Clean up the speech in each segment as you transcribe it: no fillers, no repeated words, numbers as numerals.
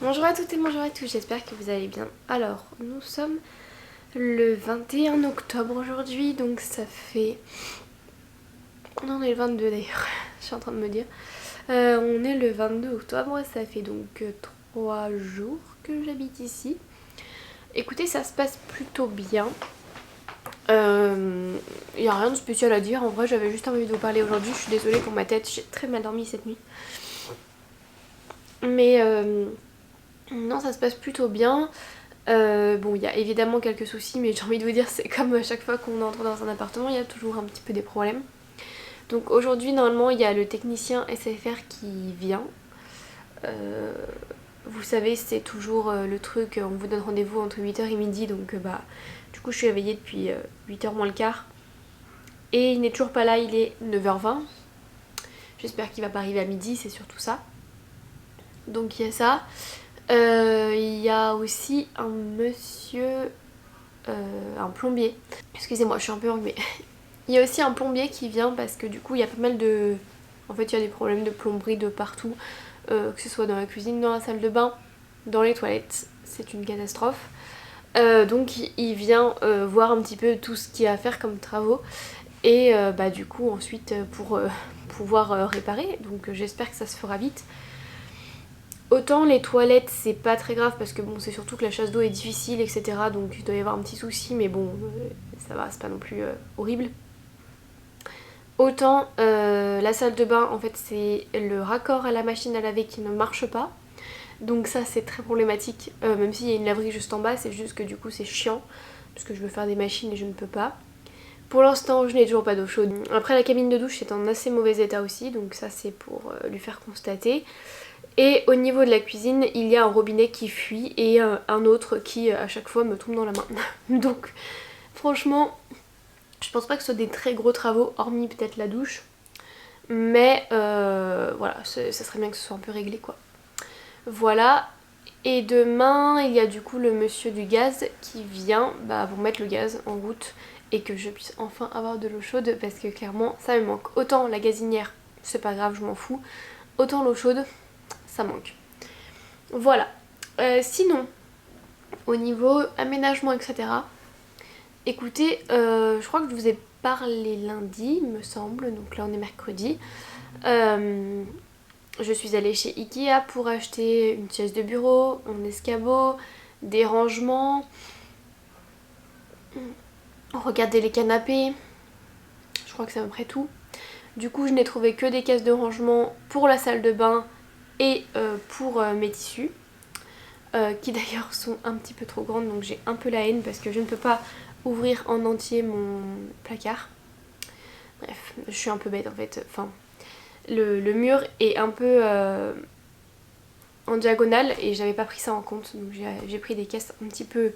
Bonjour à toutes et bonjour à tous, j'espère que vous allez bien. Alors, nous sommes le 21 octobre aujourd'hui, donc ça fait... Non, on est le 22 d'ailleurs, je suis en train de me dire. On est le 22 octobre, ça fait donc 3 jours que j'habite ici. Écoutez, ça se passe plutôt bien. Il n'y a rien de spécial à dire, en vrai j'avais juste envie de vous parler aujourd'hui, je suis désolée pour ma tête, j'ai très mal dormi cette nuit. Mais non, ça se passe plutôt bien. Bon, il y a évidemment quelques soucis, mais j'ai envie de vous dire, c'est comme à chaque fois qu'on entre dans un appartement, il y a toujours un petit peu des problèmes. Donc aujourd'hui, normalement, il y a le technicien SFR qui vient. Euh, Vous savez, c'est toujours le truc, on vous donne rendez-vous entre 8h et midi, donc du coup, je suis réveillée depuis 8h moins le quart. Et il n'est toujours pas là, il est 9h20. J'espère qu'il va pas arriver à midi, c'est surtout ça. Donc il y a ça. Il y a aussi un monsieur, un plombier. Excusez-moi, je suis un peu enrhumée. Il y a aussi un plombier qui vient parce que du coup il y a pas mal de... En fait il y a des problèmes de plomberie de partout, que ce soit dans la cuisine, dans la salle de bain, dans les toilettes. C'est une catastrophe. Donc il vient voir un petit peu tout ce qu'il y a à faire comme travaux. Et du coup ensuite pour pouvoir réparer. Donc j'espère que ça se fera vite. Autant les toilettes c'est pas très grave parce que bon c'est surtout que la chasse d'eau est difficile etc, donc il doit y avoir un petit souci mais bon ça va, c'est pas non plus horrible. Autant la salle de bain en fait c'est le raccord à la machine à laver qui ne marche pas, donc ça c'est très problématique, même s'il y a une laverie juste en bas, c'est juste que du coup c'est chiant parce que je veux faire des machines et je ne peux pas. Pour l'instant je n'ai toujours pas d'eau chaude. Après la cabine de douche est en assez mauvais état aussi, donc ça c'est pour lui faire constater. Et au niveau de la cuisine, il y a un robinet qui fuit et un autre qui à chaque fois me tombe dans la main. Donc franchement, je pense pas que ce soit des très gros travaux, hormis peut-être la douche. Mais voilà, ça serait bien que ce soit un peu réglé quoi. Voilà. Et demain, il y a du coup le monsieur du gaz qui vient pour mettre le gaz en route et que je puisse enfin avoir de l'eau chaude parce que clairement ça me manque. Autant la gazinière, c'est pas grave, je m'en fous. Autant l'eau chaude, ça manque. Voilà. Sinon, au niveau aménagement, etc. Écoutez, je crois que je vous ai parlé lundi, il me semble. Donc là, on est mercredi. Je suis allée chez Ikea pour acheter une chaise de bureau, un escabeau, des rangements, regarder les canapés. Je crois que c'est à peu près tout. Du coup, je n'ai trouvé que des caisses de rangement pour la salle de bain et pour mes tissus. Qui d'ailleurs sont un petit peu trop grandes, donc j'ai un peu la haine parce que je ne peux pas ouvrir en entier mon placard. Bref, je suis un peu bête en fait. Enfin, le mur est un peu en diagonale et j'avais pas pris ça en compte, donc j'ai pris des caisses un petit peu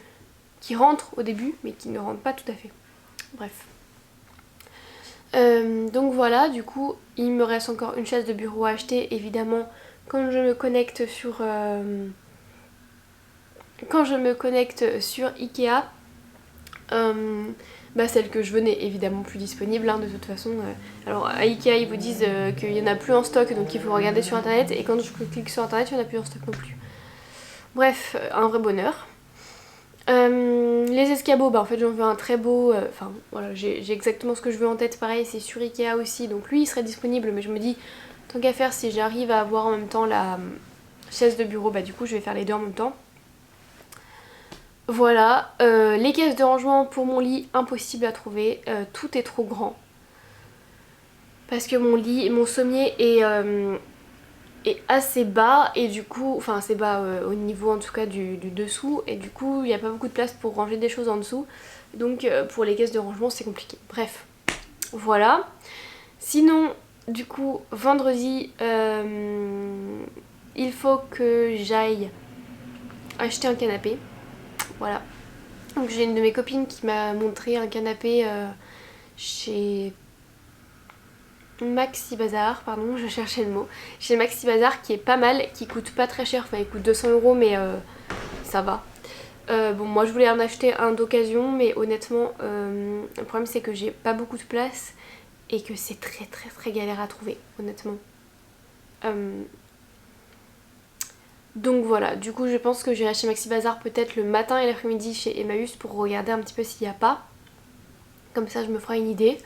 qui rentrent au début mais qui ne rentrent pas tout à fait. Bref. Donc voilà, du coup il me reste encore une chaise de bureau à acheter évidemment quand je me connecte sur Ikea. Celle que je veux n'est évidemment plus disponible de toute façon. Alors à Ikea ils vous disent qu'il n'y en a plus en stock, donc il faut regarder sur internet, et quand je clique sur internet il n'y en a plus en stock non plus. Bref, un vrai bonheur. Les escabeaux, en fait j'en veux un très beau, voilà, j'ai exactement ce que je veux en tête, pareil c'est sur Ikea aussi, donc lui il serait disponible, mais je me dis tant qu'à faire, si j'arrive à avoir en même temps la chaise de bureau, du coup je vais faire les deux en même temps. Voilà, les caisses de rangement pour mon lit, impossible à trouver, tout est trop grand. Parce que mon sommier est assez bas et du coup, enfin assez bas au niveau en tout cas du dessous, et du coup il n'y a pas beaucoup de place pour ranger des choses en dessous. Donc pour les caisses de rangement c'est compliqué. Bref, voilà. Sinon, du coup, vendredi, il faut que j'aille acheter un canapé. Voilà. Donc j'ai une de mes copines qui m'a montré un canapé chez Maxi Bazar, pardon, je cherchais le mot. Chez Maxi Bazar qui est pas mal, qui coûte pas très cher, enfin il coûte 200 € mais ça va. Bon, moi je voulais en acheter un d'occasion, mais honnêtement, le problème c'est que j'ai pas beaucoup de place et que c'est très très très galère à trouver, honnêtement. Donc voilà, du coup je pense que j'irai chez Maxi Bazar peut-être le matin et l'après-midi chez Emmaüs pour regarder un petit peu s'il n'y a pas. Comme ça je me ferai une idée.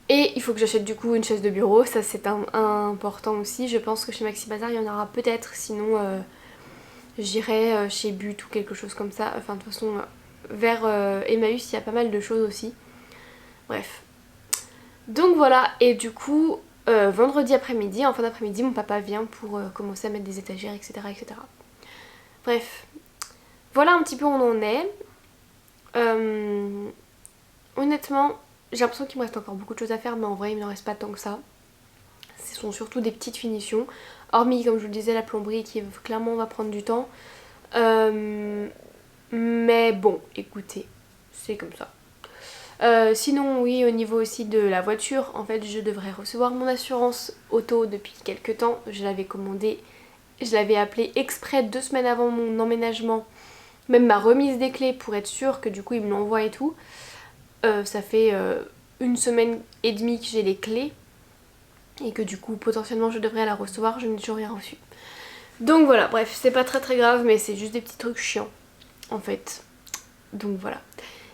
Et il faut que j'achète du coup une chaise de bureau, ça c'est important aussi. Je pense que chez Maxi Bazar il y en aura peut-être, sinon j'irai chez But ou quelque chose comme ça. Enfin de toute façon vers Emmaüs il y a pas mal de choses aussi. Bref. Donc voilà, et du coup vendredi après-midi, en fin d'après-midi, mon papa vient pour commencer à mettre des étagères, etc., etc. Bref, voilà un petit peu où on en est. Honnêtement, j'ai l'impression qu'il me reste encore beaucoup de choses à faire, mais en vrai il ne me reste pas tant que ça. Ce sont surtout des petites finitions, hormis comme je vous le disais la plomberie qui clairement va prendre du temps. Mais bon, écoutez, c'est comme ça. Sinon oui, au niveau aussi de la voiture, en fait je devrais recevoir mon assurance auto depuis quelques temps. Je l'avais commandé, je l'avais appelé exprès 2 semaines avant mon emménagement, même ma remise des clés pour être sûre que du coup il me l'envoie et tout. Ça fait 1 semaine et demie que j'ai les clés et que du coup potentiellement je devrais la recevoir, je n'ai toujours rien reçu. Donc voilà, bref, c'est pas très grave, mais c'est juste des petits trucs chiants en fait. Donc voilà.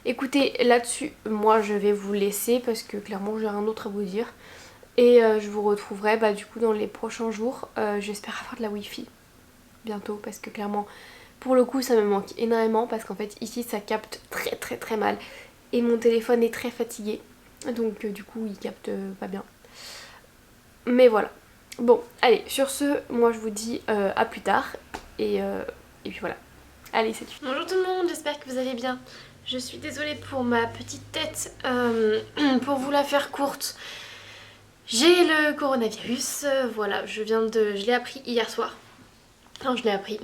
Écoutez, là-dessus, moi je vais vous laisser parce que clairement j'ai rien d'autre à vous dire. Et je vous retrouverai du coup dans les prochains jours. J'espère avoir de la wifi bientôt parce que clairement pour le coup ça me manque énormément parce qu'en fait ici ça capte très mal. Et mon téléphone est très fatigué. Donc du coup il capte pas bien. Mais voilà. Bon, allez, sur ce, moi je vous dis à plus tard. Et puis voilà. Allez, c'est tout. Bonjour tout le monde, j'espère que vous allez bien. Je suis désolée pour ma petite tête. Pour vous la faire courte, j'ai le coronavirus. Voilà, je l'ai appris hier soir. Enfin, je l'ai appris.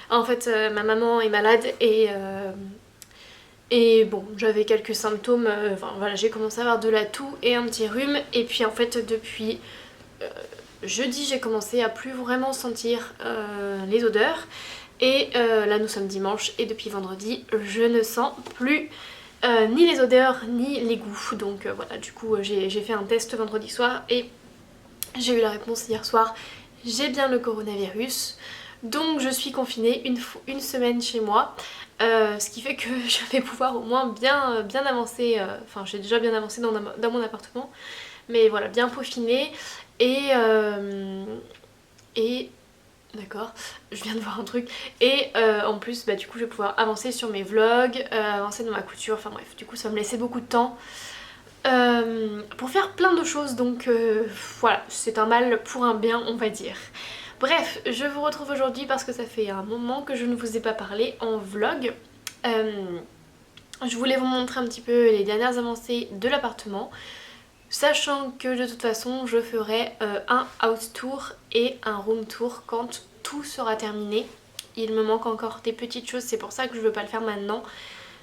En fait, ma maman est malade et bon, j'avais quelques symptômes. Enfin voilà, j'ai commencé à avoir de la toux et un petit rhume. Et puis en fait, depuis jeudi, j'ai commencé à plus vraiment sentir les odeurs. Et là nous sommes dimanche et depuis vendredi je ne sens plus ni les odeurs ni les goûts. Donc voilà, du coup j'ai fait un test vendredi soir et j'ai eu la réponse hier soir. J'ai bien le coronavirus. Donc je suis confinée une semaine chez moi. Ce qui fait que je vais pouvoir au moins bien avancer. Enfin j'ai déjà bien avancé dans mon appartement. Mais voilà, bien peaufiné. Et d'accord, je viens de voir un truc. Et en plus, du coup, je vais pouvoir avancer sur mes vlogs, avancer dans ma couture. Enfin bref, du coup, ça va me laisser beaucoup de temps pour faire plein de choses. Donc voilà, c'est un mal pour un bien, on va dire. Bref, je vous retrouve aujourd'hui parce que ça fait un moment que je ne vous ai pas parlé en vlog. Je voulais vous montrer un petit peu les dernières avancées de l'appartement. Sachant que de toute façon je ferai un house tour et un room tour quand tout sera terminé. Il me manque encore des petites choses, c'est pour ça que je veux pas le faire maintenant.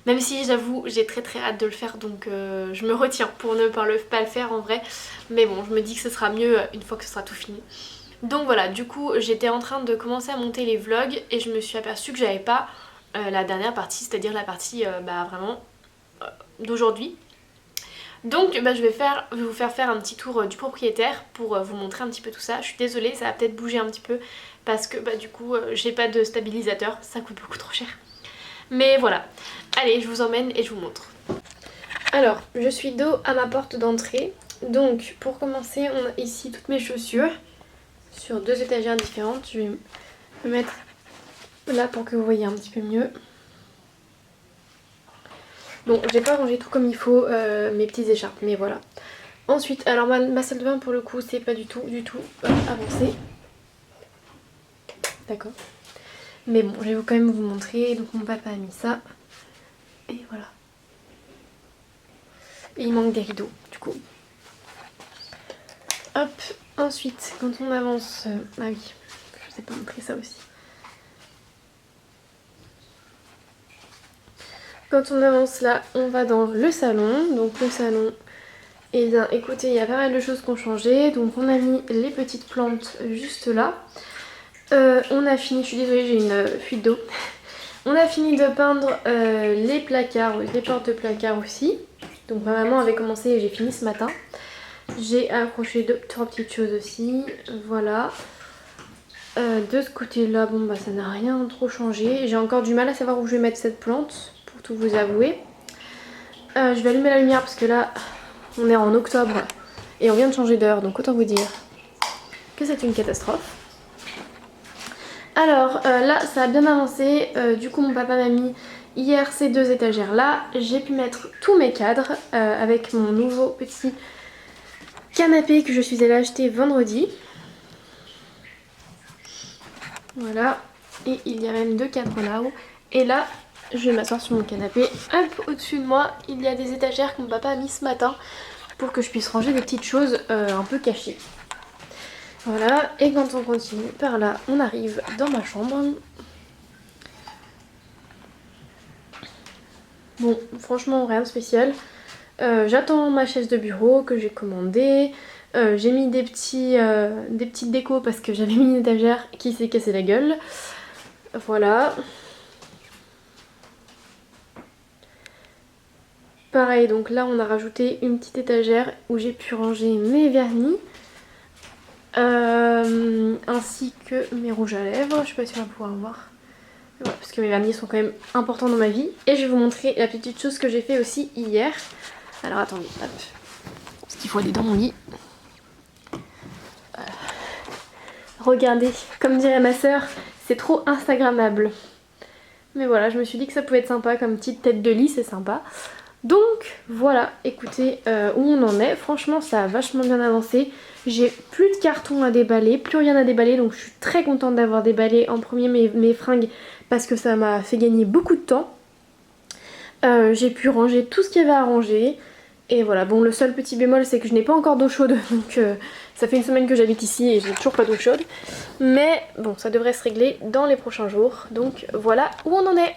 Même si j'avoue j'ai très hâte de le faire, donc je me retiens pour ne pas le faire en vrai. Mais bon, je me dis que ce sera mieux une fois que ce sera tout fini. Donc voilà, du coup j'étais en train de commencer à monter les vlogs et je me suis aperçue que j'avais pas la dernière partie, c'est-à-dire la partie vraiment d'aujourd'hui. Donc je vais vous faire un petit tour du propriétaire pour vous montrer un petit peu tout ça. Je suis désolée, ça va peut-être bouger un petit peu parce que du coup j'ai pas de stabilisateur, ça coûte beaucoup trop cher. Mais voilà, allez je vous emmène et je vous montre. Alors je suis dos à ma porte d'entrée. Donc pour commencer on a ici toutes mes chaussures sur 2 étagères différentes. Je vais me mettre là pour que vous voyez un petit peu mieux. Bon, j'ai pas rangé tout comme il faut mes petites écharpes, mais voilà. Ensuite, alors ma salle de bain pour le coup, c'est pas du tout avancé. D'accord. Mais bon, je vais quand même vous montrer. Donc mon papa a mis ça. Et voilà. Et il manque des rideaux, du coup. Hop. Ensuite, quand on avance... ah oui, je sais pas montrer ça aussi. Quand on avance là, on va dans le salon. Donc le salon, et bien écoutez, il y a pas mal de choses qui ont changé. Donc on a mis les petites plantes juste là. On a fini, je suis désolée, j'ai une fuite d'eau. On a fini de peindre les placards, les portes de placard aussi. Donc ma maman avait commencé et j'ai fini ce matin. J'ai accroché 2-3 petites choses aussi, voilà. De ce côté là, bon bah ça n'a rien trop changé. J'ai encore du mal à savoir où je vais mettre cette plante, pour tout vous avouer. Je vais allumer la lumière parce que là on est en octobre et on vient de changer d'heure, donc autant vous dire que c'est une catastrophe. Alors là ça a bien avancé, du coup mon papa m'a mis hier ces deux étagères là. J'ai pu mettre tous mes cadres avec mon nouveau petit canapé que je suis allée acheter vendredi. Voilà, et il y a même deux cadres là-haut. Et là, je vais m'asseoir sur mon canapé. Hop, au-dessus de moi, il y a des étagères que mon papa a mis ce matin pour que je puisse ranger des petites choses un peu cachées. Voilà, et quand on continue par là, on arrive dans ma chambre. Bon, franchement, rien de spécial. J'attends ma chaise de bureau que j'ai commandée. J'ai mis des petites décos parce que j'avais mis une étagère qui s'est cassée la gueule. Voilà. Pareil, donc là on a rajouté une petite étagère où j'ai pu ranger mes vernis. Ainsi que mes rouges à lèvres. Je sais pas si on va pouvoir voir. Voilà, parce que mes vernis sont quand même importants dans ma vie. Et je vais vous montrer la petite chose que j'ai fait aussi hier. Alors attendez, hop. Parce qu'il faut aller dans mon lit. Regardez, comme dirait ma soeur, c'est trop instagrammable. Mais voilà, je me suis dit que ça pouvait être sympa comme petite tête de lit, c'est sympa. Donc voilà, écoutez où on en est. Franchement ça a vachement bien avancé. J'ai plus de cartons à déballer, plus rien à déballer. Donc je suis très contente d'avoir déballé en premier mes fringues parce que ça m'a fait gagner beaucoup de temps. J'ai pu ranger tout ce qu'il y avait à ranger. Et voilà, bon le seul petit bémol c'est que je n'ai pas encore d'eau chaude. Donc ça fait une semaine que j'habite ici et j'ai toujours pas d'eau chaude. Mais bon ça devrait se régler dans les prochains jours. Donc voilà où on en est.